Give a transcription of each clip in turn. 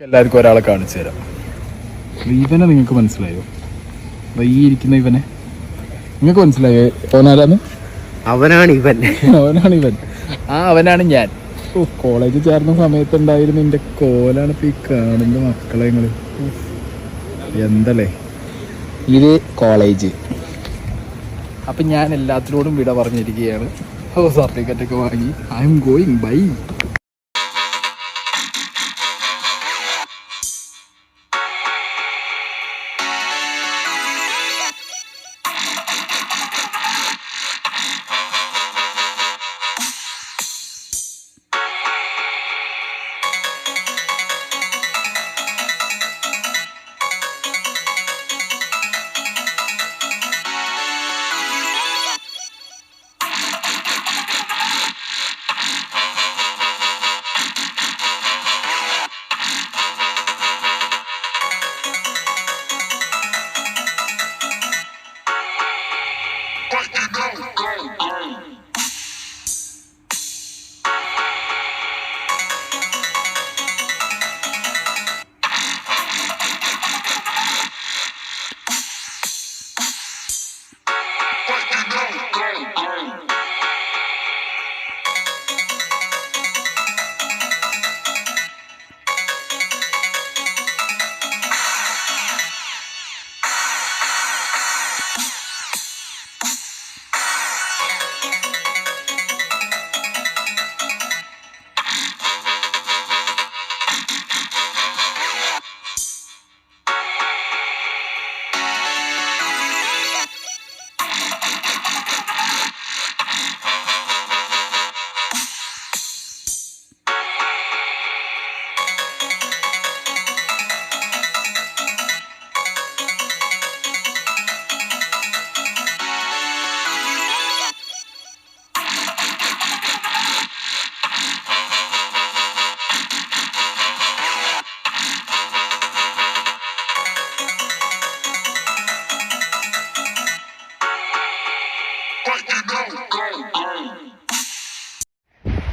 എല്ലാവർക്കും ഒരാളെ കാണിച്ചു തരാം. ഇവനെ നിങ്ങൾക്ക് മനസ്സിലായോ? ഈ ഇരിക്കുന്ന ഇവനെ നിങ്ങൾക്ക് മനസ്സിലായോ? ഓനാരാന്ന്? അവനാണ് ഇവൻ. അവനാണ് ഞാൻ. കോളേജിൽ ചേർന്ന സമയത്തുണ്ടായിരുന്ന എൻ്റെ കോലാണ് ഇപ്പൊ ഈ കാണുന്ന മക്കളെ. നിങ്ങള് എന്തല്ലേ ഇത് കോളേജ്. അപ്പം ഞാൻ എല്ലാത്തിനോടും വിട പറഞ്ഞിരിക്കുകയാണ്. സർട്ടിഫിക്കറ്റ് ഒക്കെ വാങ്ങി ഐ എം ഗോയിങ് ബൈ.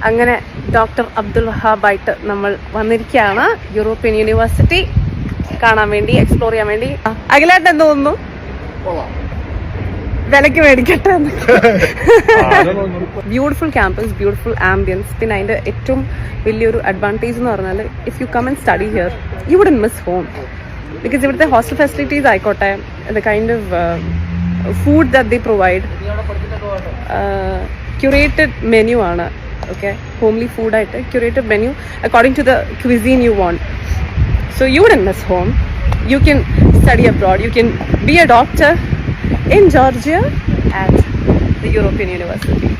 അങ്ങനെ ഡോക്ടർ അബ്ദുൽ വഹാബായിട്ട് നമ്മൾ വന്നിരിക്കുകയാണ്. യൂറോപ്യൻ യൂണിവേഴ്സിറ്റി കാണാൻ വേണ്ടി, എക്സ്പ്ലോർ ചെയ്യാൻ വേണ്ടി. അഖിലേട്ടൻ എന്ത് തോന്നുന്നു? വിലക്ക് മേടിക്കട്ടെ. Beautiful campus, beautiful ambiance. പിന്നെ അതിന്റെ ഏറ്റവും വലിയൊരു അഡ്വാൻറ്റേജ് എന്ന് പറഞ്ഞാൽ if you come and study here you wouldn't miss home. Because ഇവിടുത്തെ ഹോസ്റ്റൽ ഫെസിലിറ്റീസ് ആയിക്കോട്ടെ, the kind of food that they provide, curated menu ആണ്. Okay, homely food item, curated menu according to the cuisine you want. So you wouldn't miss home. You can study abroad. You can be a doctor in Georgia at the European University.